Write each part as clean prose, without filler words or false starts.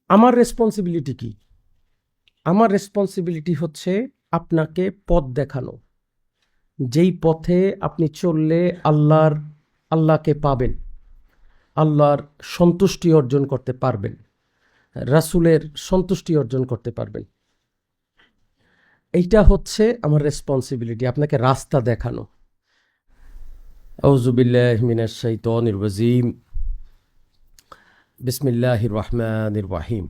আমার রেসপন্সিবিলিটি কি? আমার রেসপন্সিবিলিটি হচ্ছে আপনাকে পথ দেখানো, যেই পথে আপনি চললে আল্লাহকে পাবেন, আল্লাহর সন্তুষ্টি অর্জন করতে পারবেন, রাসূলের সন্তুষ্টি অর্জন করতে পারবেন। এইটা হচ্ছে আমার রেসপন্সিবিলিটি, আপনাকে রাস্তা দেখানো। আউযু বিল্লাহি মিনাশ শাইতানির রাজিম। বিসমিল্লাহির রহমানির রহিম।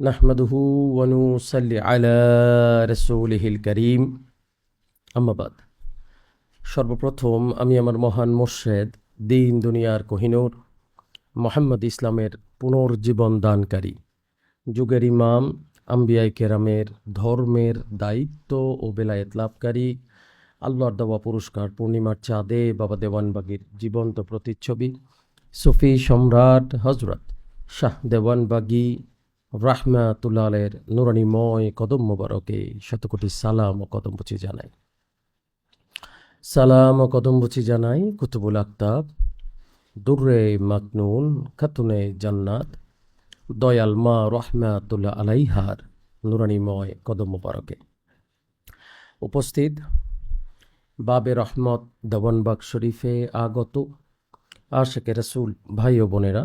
নাহমাদুহু ওয়া নুসাল্লি আলা রাসূলিহিল কারীম। আম্মা বাদ। সর্বপ্রথম আমি আমার মহান মুর্শেদ, দিন দুনিয়ার কোহিনূর মুহাম্মদ ইসলামের পুনর্জীবন দানকারী, যুগের ইমাম, আম্বিয়ায়ে কেরামের ধর্মের দায়িত্ব ও বেলায়েত লাভকারী, আল্লাহর দেওয়া পুরস্কার পূর্ণিমার চাঁদে বাবা দেওয়ানবাগীর জীবন্ত প্রতিচ্ছবি সুফি সম্রাট হজরত শাহ দেওয়ানবাগী রাহমাতুল্লাহের নুরানিময় কদম মোবারকে শতকোটি সালাম ও কদমবুচি জানাই। সালাম ও কদমবুচি জানাই কুতুবুল আক্তাব, দুর্রে মাকনুন, খাতুনে জান্নাত, দয়াল মা রহমাতুল্লাহ আলাইহার নুরানিময় কদম মোবারকে। উপস্থিত বাবে রহমত দেওয়ানবাগ শরীফে আগত আশেকে রাসূল ভাই ও বোনেরা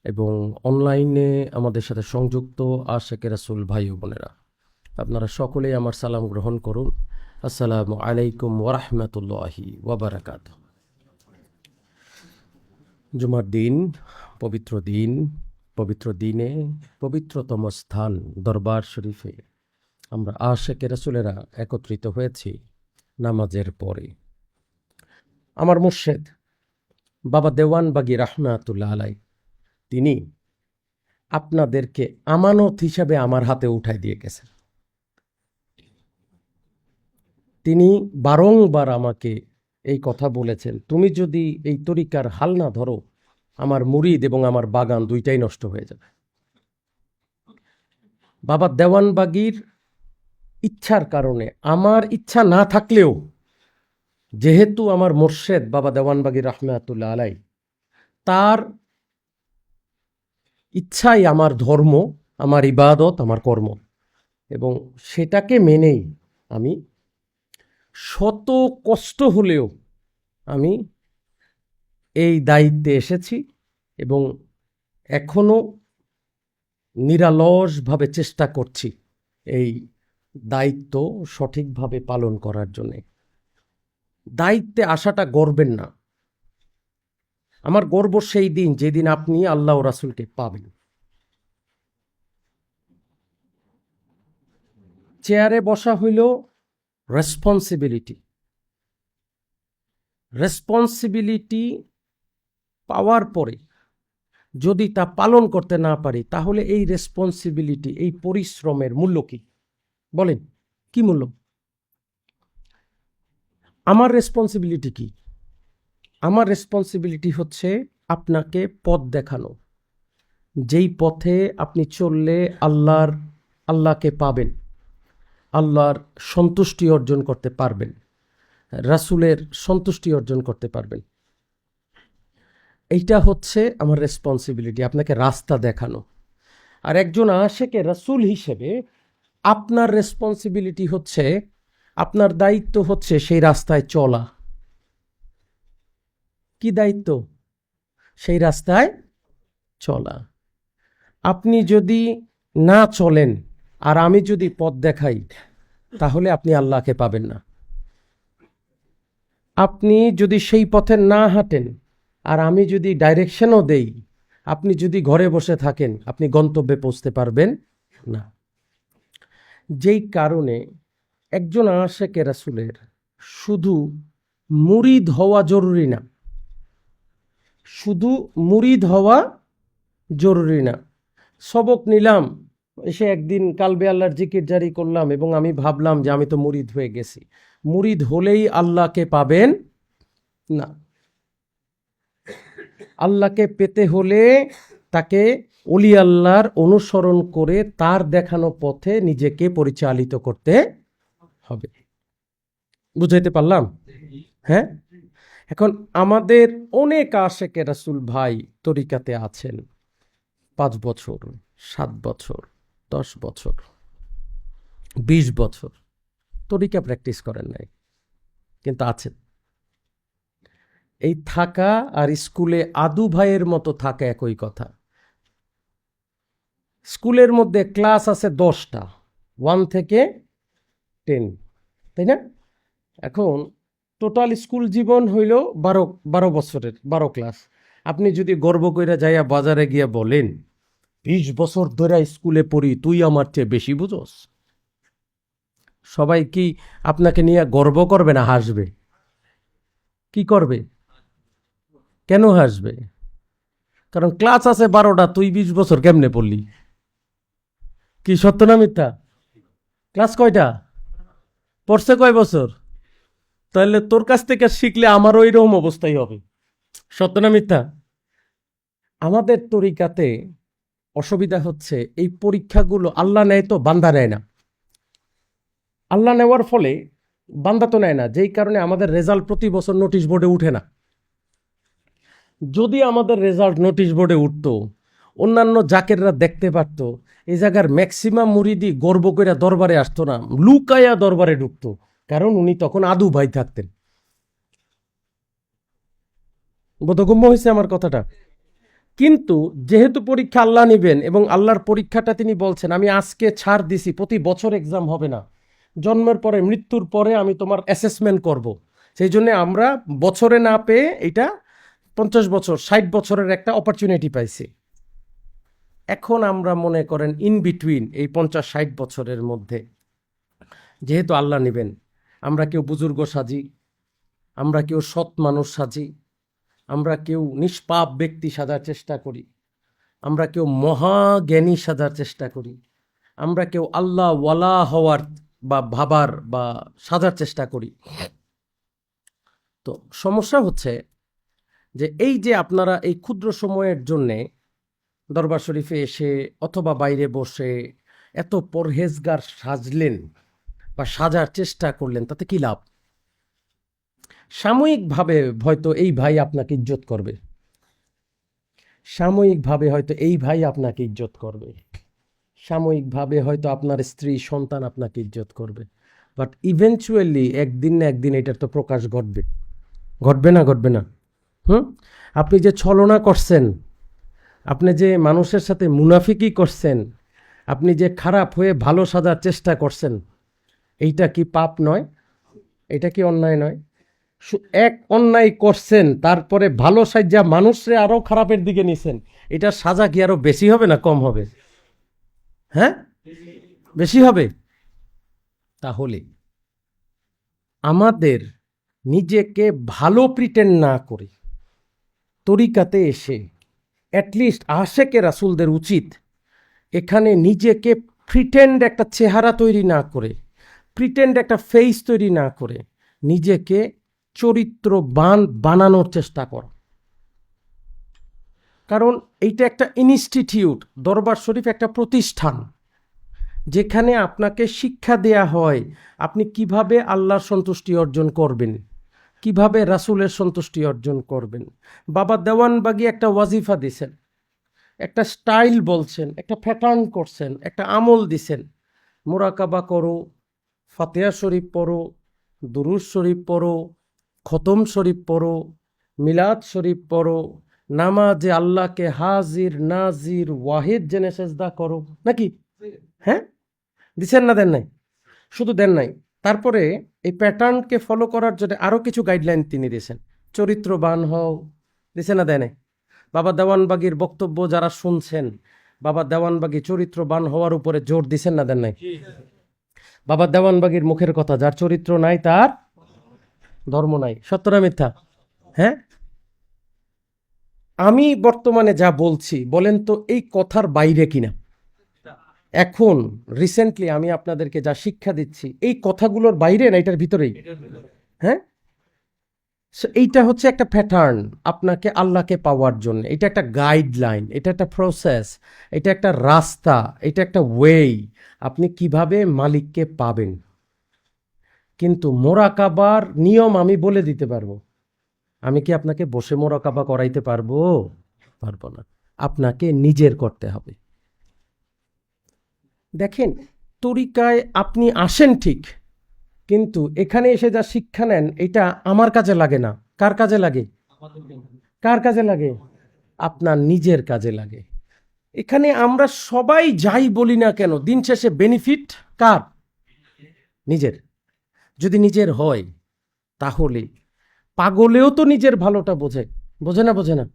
এবং অনলাইনে আমাদের সাথে সংযুক্ত আশেকে রাসূল ভাই ও বোনেরা, আপনারা সকলেই আমার সালাম গ্রহণ করুন। আসসালামু আলাইকুম ওয়ারহমতুল্লাহি ওয়াবারাকাতুহু। জুমার দিন, পবিত্র দিনে পবিত্রতম স্থান দরবার শরীফে আমরা আশেকে রাসূলেরা একত্রিত হয়েছি নামাজের পরে। আমার মুর্শেদ বাবা দেওয়ানবাগী রাহমাতুল্লাহ আলাই, তিনি আপনাদেরকে আমানত হিসাবে আমার হাতে উঠাই দিয়ে গেছেন। তিনি বারংবার আমাকে এই কথা বলেছেন, তুমি যদি এই তরিকার হাল না ধরো, আমার মুরিদ এবং আমার বাগান দুইটাই নষ্ট হয়ে যাবে। বাবা দেওয়ানবাগীর ইচ্ছার কারণে, আমার ইচ্ছা না থাকলেও, যেহেতু আমার মুর্শেদ বাবা দেওয়ানবাগী রাহমাতুল্লাহ আলাই, তার ইচ্ছাই আমার ধর্ম, আমার ইবাদত, আমার কর্ম, এবং সেটাকে মেনেই আমি শত কষ্ট হলেও আমি এই দায়িত্বে এসেছি এবং এখনো নিরলসভাবে চেষ্টা করছি এই দায়িত্ব সঠিকভাবে পালন করার জন্যে। দায়িত্বে আসাটা গর্বের না, আমার গর্ব সেই দিন যেদিন আপনি আল্লাহ ও রাসূলকে পাবেন। চেয়ারে বসা হইল রেসপন্সিবিলিটি পাওয়ার পরে যদি তা পালন করতে না পারি, তাহলে এই রেসপন্সিবিলিটি, এই পরিশ্রমের মূল্য কি? বলেন, কি মূল্য? আমার রেসপন্সিবিলিটি কি? আমার রেসপন্সিবিলিটি হচ্ছে আপনাকে পথ দেখানো, যেই পথে আপনি চললে আল্লাহকে পাবেন, আল্লাহর সন্তুষ্টি অর্জন করতে পারবেন, রাসূলের সন্তুষ্টি অর্জন করতে পারবেন। এইটা হচ্ছে আমার রেসপন্সিবিলিটি, আপনাকে রাস্তা দেখানো। আর একজন আশেকে রাসূল হিসেবে আপনার রেসপন্সিবিলিটি হচ্ছে, আপনার দায়িত্ব হচ্ছে সেই রাস্তায় চলা। কি দায়িত্ব? সেই রাস্তায় চলা। আপনি যদি না চলেন আর আমি যদি পথ দেখাই, তাহলে আপনি আল্লাহকে পাবেন না। আপনি যদি সেই পথে না হাঁটেন আর আমি যদি ডাইরেকশনও দেই, আপনি যদি ঘরে বসে থাকেন, আপনি গন্তব্যে পৌঁছতে পারবেন না। যেই কারণে একজন আশেকে রাসূলের শুধু মুরিদ হওয়া জরুরি না, শুধু মুরিদ হওয়া জরুরি না। সবক নিলাম, এসে একদিন কালবে আল্লাহর জিকির জারি করলাম এবং আমি ভাবলাম যে আমি তো মুরিদ হয়ে গেছি। মুরিদ হলেই আল্লাহকে পাবেন না। আল্লাহকে পেতে হলে তাকে ওলি আল্লাহর অনুসরণ করে তার দেখানো পথে নিজেকে পরিচালিত করতে হবে। বুঝাইতে পারলাম? হ্যাঁ। এখন আমাদের অনেক আশেকে রাসূল ভাই তরিকাতে আছেন, 5 বছর, 7 বছর, 10 বছর, 20 বছর তরিকা প্র্যাকটিস করেন নাই, কিন্তু আছেন। এই থাকা আর স্কুলে আদু ভাইয়ের মতো থাকা একই কথা। স্কুলের মধ্যে ক্লাস আছে 10টা, 1 থেকে 10, তাই না? এখন টোটাল স্কুল জীবন হইল 12 বছরের, 12 ক্লাস। আপনি যদি গর্ব কইরা যাইয়া বাজারে গিয়া বলেন 20 বছর ধরে স্কুলে পড়ি, তুই আমার চেয়ে বেশি বুঝোস, সবাই কি আপনাকে নিয়ে গর্ব করবে না হাসবে? কি করবে? কেন হাসবে? কারণ ক্লাস আছে 12টা, তুই 20 বছর কেমনে পড়লি? কি সত্য না মিথ্যা? ক্লাস কয়টা? পড়ছে কয় বছর? তাহলে তোর কাছ থেকে শিখলে আমারও এরকম অবস্থাই হবে। সত্য না মিথ্যা? আমাদের তরিকাতে অসুবিধা হচ্ছে এই পরীক্ষাগুলো আল্লাহ নেয় তো বান্দা নেয় না। আল্লাহ নেওয়ার ফলে বান্দা তো নেয় না, যেই কারণে আমাদের রেজাল্ট প্রতি বছর নোটিশ বোর্ডে উঠে না। যদি আমাদের রেজাল্ট নোটিশ বোর্ডে উঠতো, অন্যান্য জাকেররা দেখতে পারত, এই জায়গার ম্যাক্সিমাম মুরিদি গর্ব করে দরবারে আসতো না, লুকায়া দরবারে ঢুকতো, কারণ উনি তখন আদু ভাই থাকতেন। বোধগম্য হয়েছে আমার কথাটা? কিন্তু যেহেতু পরীক্ষা আল্লাহ নিবেন এবং আল্লাহর পরীক্ষাটা তিনি বলছেন, আমি আজকে ছাড় দিছি, প্রতি বছর এক্সাম হবে না, জন্মের পরে মৃত্যুর পরে আমি তোমার অ্যাসেসমেন্ট করব। সেই জন্য আমরা বছরে না পেয়ে এটা 50 বছর 60 বছরের একটা অপরচুনিটি পাইছি। এখন আমরা মনে করেন ইন বিটুইন এই 50-60 বছরের মধ্যে যেহেতু আল্লাহ নেবেন, আমরা কেউ বুজুর্গ সাজি, আমরা কেউ সৎ মানুষ সাজি, আমরা কেউ নিষ্পাপ ব্যক্তি সাজার চেষ্টা করি, আমরা কেউ মহাজ্ঞানী সাজার চেষ্টা করি, আমরা কেউ আল্লাহ ওয়ালা হওয়ার বা ভাবার বা সাজার চেষ্টা করি। তো সমস্যা হচ্ছে যে এই যে আপনারা এই ক্ষুদ্র সময়ের জন্যে দরবার শরীফে এসে অথবা বাইরে বসে এত পরহেজগার সাজলেন বা সাজার চেষ্টা করলেন, তাতে কি লাভ? সাময়িকভাবে হয়তো এই ভাই আপনাকে ইজ্জত করবে, সাময়িকভাবে হয়তো এই ভাই আপনাকে ইজ্জত করবে, সাময়িকভাবে হয়তো আপনার স্ত্রী সন্তান আপনাকে ইজ্জত করবে, বাট ইভেনচুয়ালি একদিন না একদিন এটার তো প্রকাশ ঘটবে। ঘটবে না? ঘটবে না? আপনি যে ছলনা করছেন, আপনি যে মানুষের সাথে মুনাফিকি করছেন, আপনি যে খারাপ হয়ে ভালো সাজার চেষ্টা করছেন, এইটা কি পাপ নয়? এটা কি অন্যায় নয়? এক অন্যায় করছেন, তারপরে ভালো সাজ্জা মানুষরে আরো খারাপের দিকে নিছেন, এটা সাজা কি আরো বেশি হবে না কম হবে? হ্যাঁ, বেশি হবে। তাহলে আমাদের নিজেকে ভালো প্রিটেন্ড না করে তরিকাতে এসে অ্যাটলিস্ট আশেকে রাসূলদের উচিত এখানে নিজেকে প্রিটেন্ড একটা চেহারা তৈরি না করে, প্রিটেন্ড একটা ফেস তৈরি না করে নিজেকে চরিত্রবান বানানোর চেষ্টা করা। কারণ এইটা একটা ইনস্টিটিউট, দরবার শরীফ একটা প্রতিষ্ঠান, যেখানে আপনাকে শিক্ষা দেয়া হয় আপনি কিভাবে আল্লাহর সন্তুষ্টি অর্জন করবেন, কিভাবে রাসূলের সন্তুষ্টি অর্জন করবেন। বাবা দেওয়ানবাগী একটা ওয়াজিফা দিছেন, একটা স্টাইল বলছেন, একটা প্যাটার্ন করছেন, একটা আমল দিছেন, মুরাকাবা করো, ফাতিহা শরীফ পড়ো, দুরূদ শরীফ পড়ো, খতম শরীফ পড়ো, মিলাদ শরীফ পড়ো, নামাজে আল্লাহকে হাজির নাজির ওয়াহিদ জেনে সেজদা করো, নাকি? হ্যাঁ, দিছেন না? দেন নাই? শুধু দেন নাই, তারপরে এই প্যাটার্নকে ফলো করার জন্য আরো কিছু গাইডলাইন তিনি দিয়েছেন। চরিত্রবান হও, দিছে না? দেয় নাই? বাবা দেওয়ানবাগীর বক্তব্য যারা শুনছেন, বাবা দেওয়ানবাগী চরিত্রবান হওয়ার উপরে জোর দিছেন না? দেন নাই? বাবা দেওয়ানবাগীর মুখের কথা, যার চরিত্র নাই তার ধর্ম নাই। সত্য না মিথ্যা? হ্যাঁ, আমি বর্তমানে যা বলছি বলেন তো এই কথার বাইরে কিনা? এখন রিসেন্টলি আমি আপনাদেরকে যা শিক্ষা দিচ্ছি এই কথাগুলোর বাইরে না এটার ভিতরেই? হ্যাঁ, এইটা হচ্ছে একটা প্যাটার্ন আপনাকে আল্লাহকে পাওয়ার জন্য, এটা একটা গাইডলাইন, এটা একটা প্রসেস, এটা একটা রাস্তা, এটা একটা ওয়ে আপনি কিভাবে মালিককে পাবেন। কিন্তু মোরাকাবার নিয়ম আমি বলে দিতে পারবো, আমি কি আপনাকে বসে মোরাকাবা করাইতে পারবো? পারবো না। আপনাকে নিজের করতে হবে। দেখেন, তরিকায় আপনি আসেন ঠিক, কিন্তু এখানে এসে যা শিক্ষা নেন এটা আমার কাজে লাগে না। কার কাজে লাগে? কার কাজে লাগে? আপনার নিজের কাজে লাগে। এখানে আমরা সবাই যাই বলি না কেন, দিন শেষে বেনিফিট কার? নিজের। যদি নিজের হয় তাহলে পাগলেও তো নিজের ভালোটা বোঝে, বোঝে না? বোঝে না?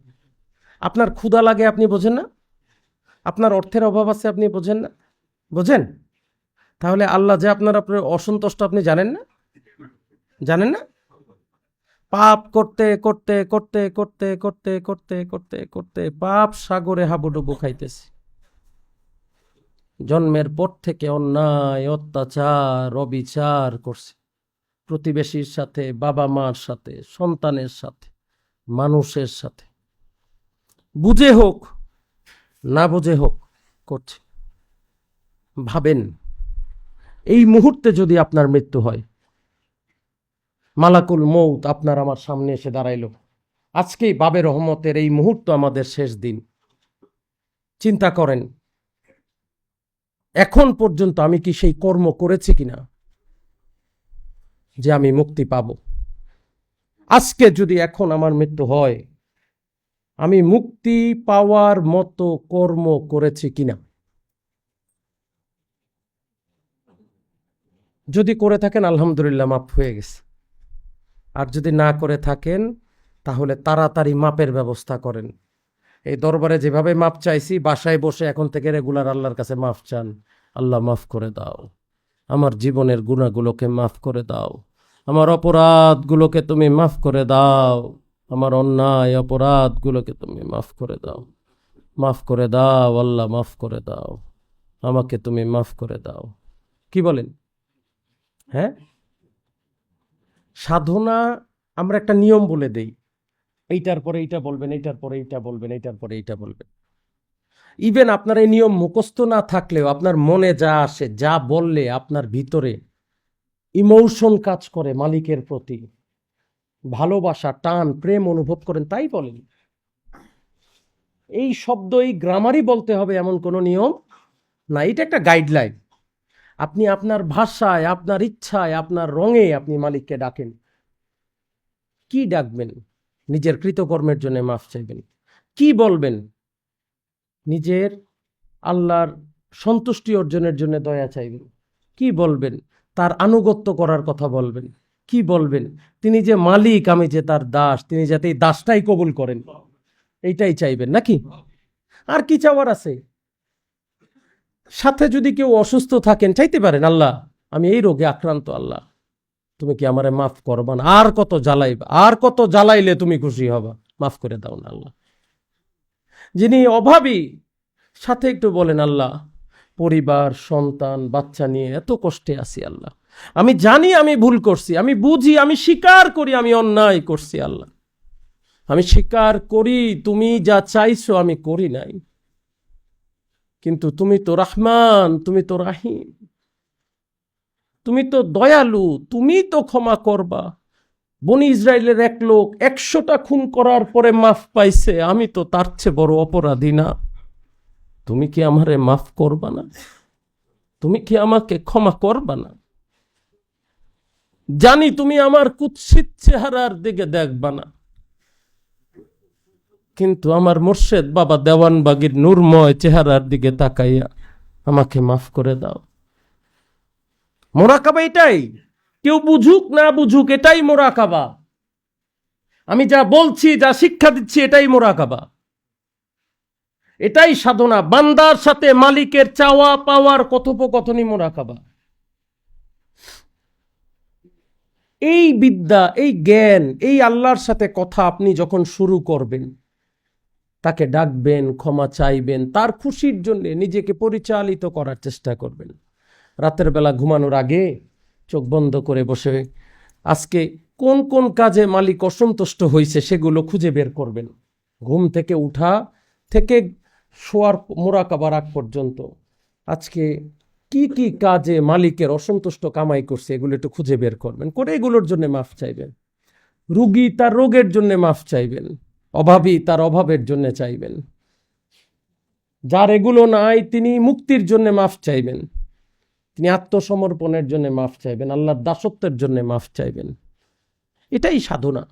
আপনার ক্ষুধা লাগে, আপনি বোঝেন না? আপনার অর্থের অভাব আছে, আপনি বোঝেন না? বোঝেন? তাহলে আল্লাহ যে আপনার অসন্তুষ্ট, আপনি জানেন না? জানেন না? পাপ করতে করতে করতে করতে করতে করতে করতে করতে পাপ সাগরে হাবুডুবু খাইতেছে। জন্মের পর থেকে অন্যায়, অত্যাচার, অবিচার করছে, প্রতিবেশীর সাথে, বাবা মার সাথে, সন্তানের সাথে, মানুষের সাথে, বুঝে হোক না বুঝে হোক করছে। ভাবেন, এই মুহূর্তে যদি আপনার মৃত্যু হয়, মালাকুল মৌত আপনার আমার সামনে এসে দাঁড়াইলো, আজকেই বাবে রহমতের এই মুহূর্ত আমাদের শেষ দিন, চিন্তা করেন এখন পর্যন্ত আমি কি সেই কর্ম করেছি কিনা যে আমি মুক্তি পাব? আজকে যদি এখন আমার মৃত্যু হয়, আমি মুক্তি পাওয়ার মতো কর্ম করেছি কিনা? যদি করে থাকেন আলহামদুলিল্লাহ, মাপ হয়ে গেছে। আর যদি না করে থাকেন তাহলে তাড়াতাড়ি মাপের ব্যবস্থা করেন। এই দরবারে যেভাবে মাপ চাইছি, বাসায় বসে এখন থেকে রেগুলার আল্লাহর কাছে মাফ চান। আল্লাহ মাফ করে দাও, আমার জীবনের গুনাহগুলোকে মাফ করে দাও, আমার অপরাধগুলোকে তুমি মাফ করে দাও, আমার অন্যায় অপরাধগুলোকে তুমি মাফ করে দাও, মাফ করে দাও আল্লাহ, মাফ করে দাও, আমাকে তুমি মাফ করে দাও। কি বলেন? হ্যাঁ, সাধনা আমরা একটা নিয়ম বলে দেই, এইটার পরে এইটা বলবেন, এইটার পরে এইটা বলবেন, এইটার পরে এইটা বলবেন। ইভেন আপনার এই নিয়ম মুখস্থ না থাকলেও আপনার মনে যা আসে, যা বললে আপনার ভিতরে ইমোশন কাজ করে, মালিকের প্রতি ভালোবাসা, টান, প্রেম অনুভব করেন, তাই বলেন। এই শব্দ, এই গ্রামারই বলতে হবে এমন কোনো নিয়ম না। এটা একটা গাইডলাইন। আপনি আপনার ভাষায়, আপনার ইচ্ছায়, আপনার রঙে আপনি মালিককে ডাকেন। কি ডাকবেন? নিজের কৃতকর্মের জন্য মাফ চাইবেন। কি বলবেন? নিজের আল্লাহর সন্তুষ্টি অর্জনের জন্য দয়া চাইবেন। কি বলবেন? তার আনুগত্য করার কথা বলবেন। কি বলবেন? তিনি যে মালিক, আমি যে তার দাস, তিনি যাতে এই দাসটাই কবুল করেন, এইটাই চাইবেন নাকি? আর কি চাওয়ার আছে? সাথে যদি কেউ অসুস্থ থাকেন, চাইতে পারেন, আল্লাহ আমি এই রোগে আক্রান্ত, আল্লাহ তুমি কি আমারে মাফ করবা না? আর কত জ্বালাইবা, আর কত জ্বালাইলে তুমি খুশি হবা? মাফ করে দাও না আল্লাহ। যিনি অভাবী, সাথে একটু বলেন, আল্লাহ পরিবার, সন্তান, বাচ্চা নিয়ে এত কষ্টে আছি আল্লাহ, আমি জানি আমি ভুল করছি, আমি বুঝি, আমি স্বীকার করি আমি অন্যায় করছি আল্লাহ, আমি স্বীকার করি তুমি যা চাইছো আমি করি নাই, কিন্তু তুমি তো রহমান, তুমি তো রাহিম, তুমি তো দয়ালু, তুমি তো ক্ষমা করবা। বনি ইসরায়েলের এক লোক 100টা খুন করার পরে মাফ পাইছে, আমি তো তার চেয়ে বড় অপরাধী না, তুমি কি আমারে মাফ করবা না? তুমি কি আমাকে ক্ষমা করবা না? জানি তুমি আমার কুৎসিত চেহারার দিকে দেখবা না, কিন্তু আমার মোর্শেদ বাবা দেওয়ানবাগির নূরময় চেহারার দিকে তাকাইয়া আমাকে মাফ করে দাও। মোরাকাবা এটাই, কেউ বুঝুক না বুঝুক এটাই মোরাকাবা। আমি যা বলছি, যা শিক্ষা দিচ্ছি, এটাই মোরাকাবা, এটাই সাধনা। বান্দার সাথে মালিকের চাওয়া পাওয়ার কথোপকথনই মোরাকাবা। এই বিদ্যা, এই জ্ঞান, এই আল্লাহর সাথে কথা আপনি যখন শুরু করবেন, তাকে ডাকবেন, ক্ষমা চাইবেন, তার খুশির জন্য নিজেকে পরিচালিত করার চেষ্টা করবেন। রাতের বেলা ঘুমানোর আগে চোখ বন্ধ করে বসে আজকে কোন কোন কাজে মালিক অসন্তুষ্ট হয়েছে সেগুলো খুঁজে বের করবেন। ঘুম থেকে উঠা থেকে শোয়ার মোরাকাবার আগ পর্যন্ত আজকে কি কি কাজে মালিকের অসন্তুষ্ট কামাই করছে এগুলো একটু খুঁজে বের করবেন, করে এগুলোর জন্য মাফ চাইবেন। রোগী তার রোগের জন্য মাফ চাইবেন, অভাবী তার অভাবের জন্য চাইবেন। যার এগুলো নাই তিনি মুক্তির জন্য মাফ চাইবেন, তিনি আত্মসমর্পণের জন্য মাফ চাইবেন, আল্লাহর দাসত্বের জন্য মাফ চাইবেন। এটাই সাধনা।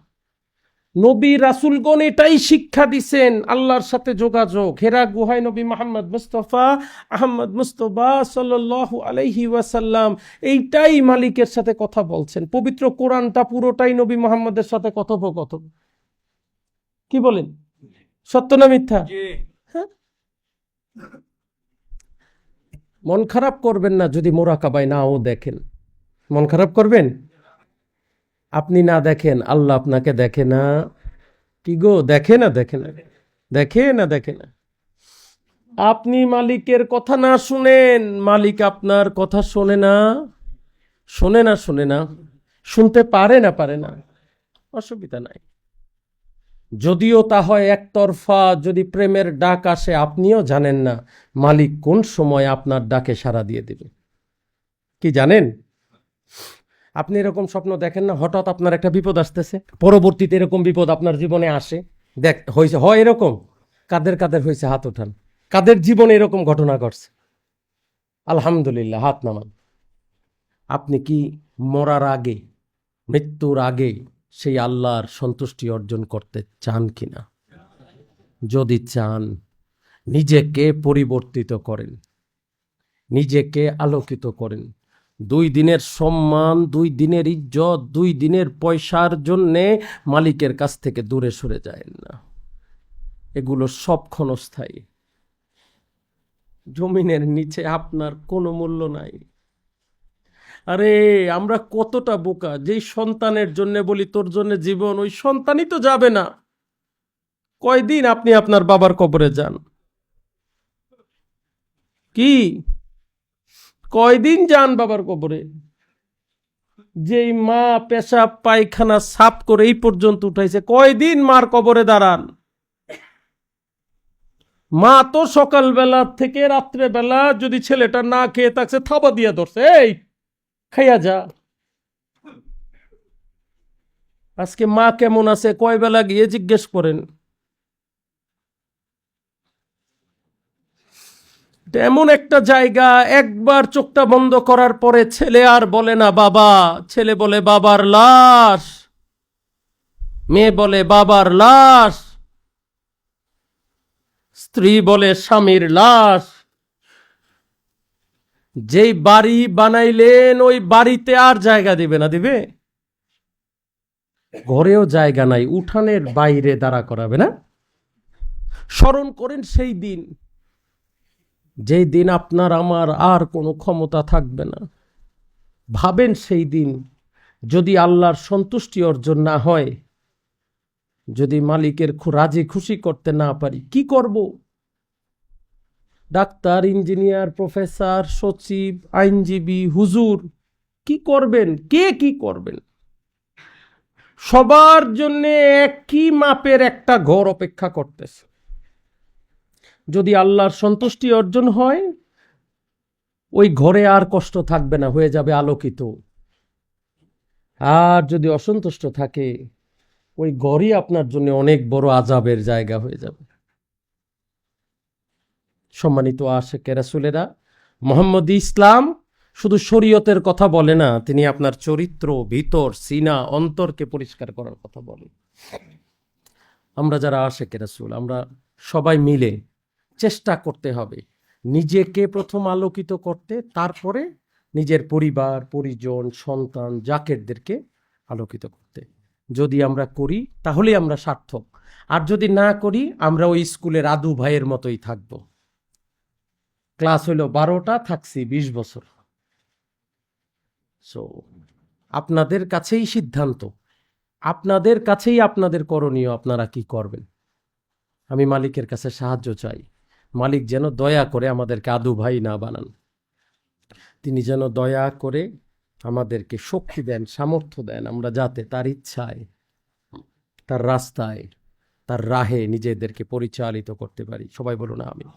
নবী রাসূলগণ এটাই শিক্ষা দিছেন, আল্লাহর সাথে যোগাযোগ। হেরা গুহায় নবী মুহাম্মদ মুস্তাফা আহমদ মুস্তফা সাল্লাল্লাহু আলাইহি ওয়াসাল্লাম এইটাই মালিকের সাথে কথা বলছেন। পবিত্র কোরআনটা পুরোটাই নবী মুহাম্মদের সাথে কথোপকথন। কি বলেন, সত্য না মিথ্যা? হ্যাঁ। মন খারাপ করবেন না যদি মোরাকাবায় নাও দেখেন। মন খারাপ করবেন? আপনি না দেখেন, আল্লাহ আপনাকে দেখে না। কি গো, দেখে না? দেখে না, দেখে না, দেখে না। আপনি মালিকের কথা না শুনেন, মালিক আপনার কথা শোনে না। শোনে না, শোনে না, শুনতে পারে না, পারে না, অসুবিধা নাই। যদিও তা হয় একতরফা, যদি প্রেমের ডাক আসে আপনিও জানেন না মালিক কোন সময় আপনার ডাকে সাড়া দিয়ে দেবে। কি জানেন? আপনি এরকম স্বপ্ন দেখেন না, হঠাৎ আপনার একটা বিপদ আসতেছে, পরবর্তীতে এরকম বিপদ আপনার জীবনে আসে। হয়েছে, হয় এরকম? কাদের কাদের হয়েছে হাত ওঠান। কাদের জীবনে এরকম ঘটনা ঘটছে? আলহামদুলিল্লাহ, হাত নামান। আপনি কি মরার আগে, মৃত্যুর আগে সেই আল্লাহর সন্তুষ্টি অর্জন করতে চান কিনা? যদি চান, নিজেকে পরিবর্তিত করেন, নিজেকে আলোকিত করেন। 2 দিনের সম্মান, 2 দিনের ইজ্জত, 2 দিনের পয়সার জন্যে মালিকের কাছ থেকে দূরে সরে যায় না। এগুলো সব ক্ষণস্থায়ী। জমিনের নিচে আপনার কোনো মূল্য নাই। আরে আমরা কতটা বোকা, যেই সন্তানের জন্য বলি তোর জন্য জীবন, ওই সন্তানই তো যাবে না। কয়দিন আপনি আপনার বাবার কবরে যান? কি কয়দিন যান বাবার কবরে? যেই মা পেশাব পায়খানা সাফ করে এই পর্যন্ত উঠাইছে, কয়দিন মার কবরে দাঁড়ান? মা তো সকালবেলা থেকে রাত্রে বেলা যদি ছেলেটা না খেয়ে থাকছে থাবা দিয়া ধরছে, এই খাইয়া যা। আজকে মা কেমন আছে কয় বেলা গিয়ে জিজ্ঞেস করেন। এমন একটা জায়গা, একবার চোখটা বন্ধ করার পরে ছেলে আর বলে না বাবা, ছেলে বলে বাবার লাশ, মেয়ে বলে বাবার লাশ, স্ত্রী বলে স্বামীর লাশ। যেই বাড়ি বানাইলেন ওই বাড়িতে আর জায়গা দিবে না? দিবে? ঘরেও জায়গা নাই, উঠানের বাইরে দাঁড়া করাবে না? স্মরণ করেন সেই দিন, যেই দিন আপনার আমার আর কোনো ক্ষমতা থাকবে না। ভাবেন সেই দিন যদি আল্লাহর সন্তুষ্টি অর্জন না হয়, যদি মালিকের রাজি খুশি করতে না পারি, কি করব? ডাক্তার, ইঞ্জিনিয়ার, প্রফেসর, সচিব, আইনজীবী, হুজুর, কি করবেন? কে কি করবেন? সবার জন্য একই মাপের একটা ঘর অপেক্ষা করতেছে। যদি আল্লাহর সন্তুষ্টি অর্জন হয়, ওই ঘরে আর কষ্ট থাকবে না, হয়ে যাবে আলোকিত। আর যদি অসন্তুষ্ট থাকে, ওই ঘরই আপনার জন্য অনেক বড় আযাবের জায়গা হয়ে যাবে। সম্মানিত আশিকে রাসূলেরা, মুহাম্মদ ইসলাম শুধু শরীয়তের কথা বলে না, তিনি আপনার চরিত্র, ভিতর, সিনা, অন্তরকে পরিষ্কার করার কথা বলে। আমরা যারা আশিকে রাসূল, আমরা সবাই মিলে চেষ্টা করতে হবে নিজেকে প্রথম আলোকিত করতে, তারপরে নিজের পরিবার, পরিজন, সন্তান, জাকেরদেরকে আলোকিত করতে। যদি আমরা করি তাহলে আমরা সার্থক, আর যদি না করি আমরা ওই স্কুলের আদু ভাইয়ের মতোই থাকব। ক্লাস হইল 12টা, থাকছি 20 বছর। সো আপনাদের কাছেই সিদ্ধান্ত, আপনাদের কাছেই আপনাদের করণীয়, আপনারা কি করবেন। আমি মালিকের কাছে সাহায্য চাই, মালিক যেন দয়া করে আমাদেরকে আদু ভাই না বানান। তিনি যেন দয়া করে আমাদেরকে শক্তি দেন, সামর্থ্য দেন, আমরা যাতে তার ইচ্ছায়, তার রাস্তায়, তার রাহে নিজেদেরকে পরিচালিত করতে পারি। সবাই বলুন আমিন।